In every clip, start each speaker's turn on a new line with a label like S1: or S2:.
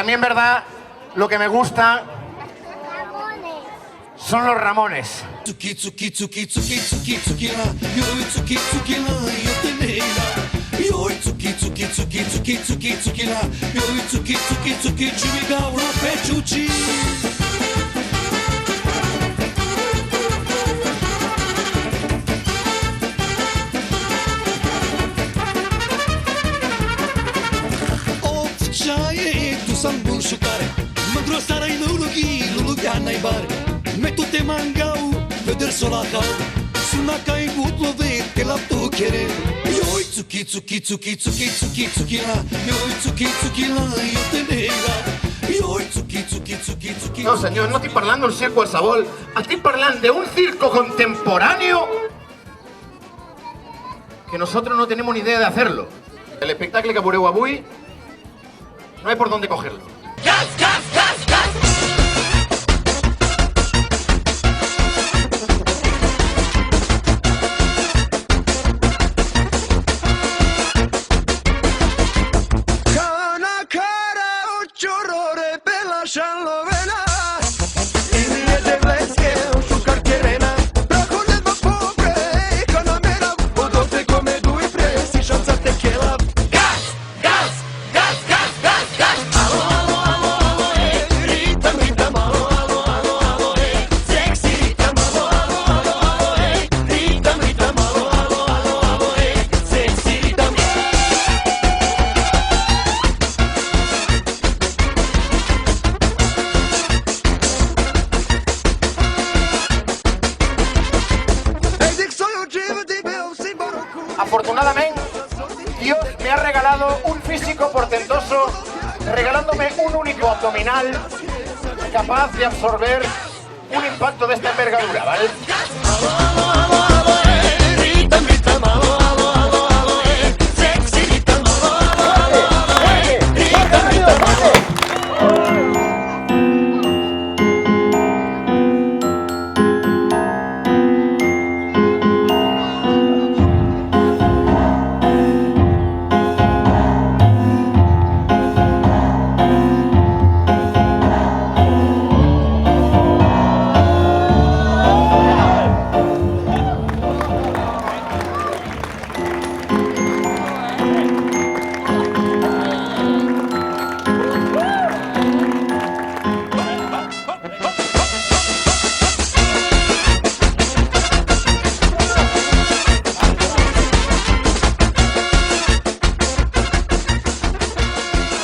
S1: también, ¿verdad? Lo que me gusta son los Ramones.
S2: Tsuki, tsuki, tsuki, tsuki, tsuki, tsuki la. Yoi, tsuki, tsuki la, yo te neila. Yoi, tsuki, tsuki, tsuki, tsuki, tsuki, tsuki la. Yoi, tsuki, tsuki, tsuki, chumiga, ura, pechuchi. Ovčaje, tu sam buršukare. Mândro starai lulugi, lulugia naibare. Metu-te mangau, veder solacau. Sunacai gutlovete la tuchere. Yoi, tsuki, tsuki, tsuki, tsuki, tsuki, tsuki la. Yoi, tsuki, tsuki la, yo te nega. Yoi, tsuki, tsuki, tsuki, tsuki.
S1: No, senyor, no estic parlant d'un circo qualsevol. Estic parlant d'un circo contemporáneo que nosotros no tenemos ni idea de hacerlo. El espectacle que veureu avui no hay por dónde cogerlo.
S2: Gas, gas, gas, gas. Cana cara, ucciorore, bella sciallovena. Ilie de vleske, su cartierena. Braco nel pobre, canamera. Podote come due presi, scianza tequila. Gas, gas, gas, gas, gas, gas. Alo, alo, alo, alo, ritam, ritam, alo, alo, alo, alo, sexy ritam, alo, alo, alo, alo, ritam, ritam, alo, alo, alo, alo, sexy ritam.
S1: Afortunadamente, Dios me ha regalado un físico portentoso, regalándome un único abdominal capaz de absorber un impacto de esta envergadura, ¿vale?
S2: Ritam, ritam, alo, alo, alo, alo, sexy ritam, alo, alo, alo, alo, ritam, ritam, alo.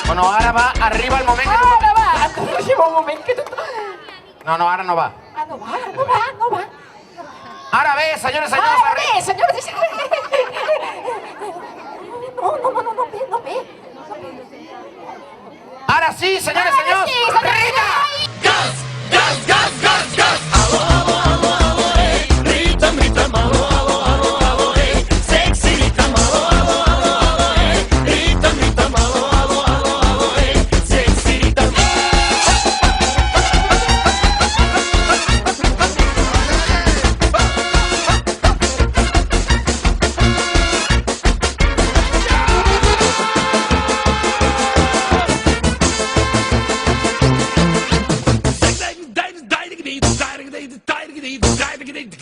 S1: Bueno, ara va, arriba el moment que tothom...
S3: Ara va, arriba un moment que tothom...
S1: No, ara no va.
S3: Ah, no va, no va, no va.
S1: Ara bé, senyores i senyors,
S3: Ara bé, senyores i senyors. No ve.
S1: Ara sí, senyores i senyors,
S3: Sí, senyores i
S1: Rita!
S3: senyors.
S2: Gas, gas, gas, gas, gas. Alo, alo, alo, alo, ritam, ritam, alo, alo, alo, alo, sexy ritam, alo, alo, alo, alo, ritam, ritam, alo, alo, alo, alo, sexy ritam.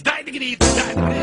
S2: Dai,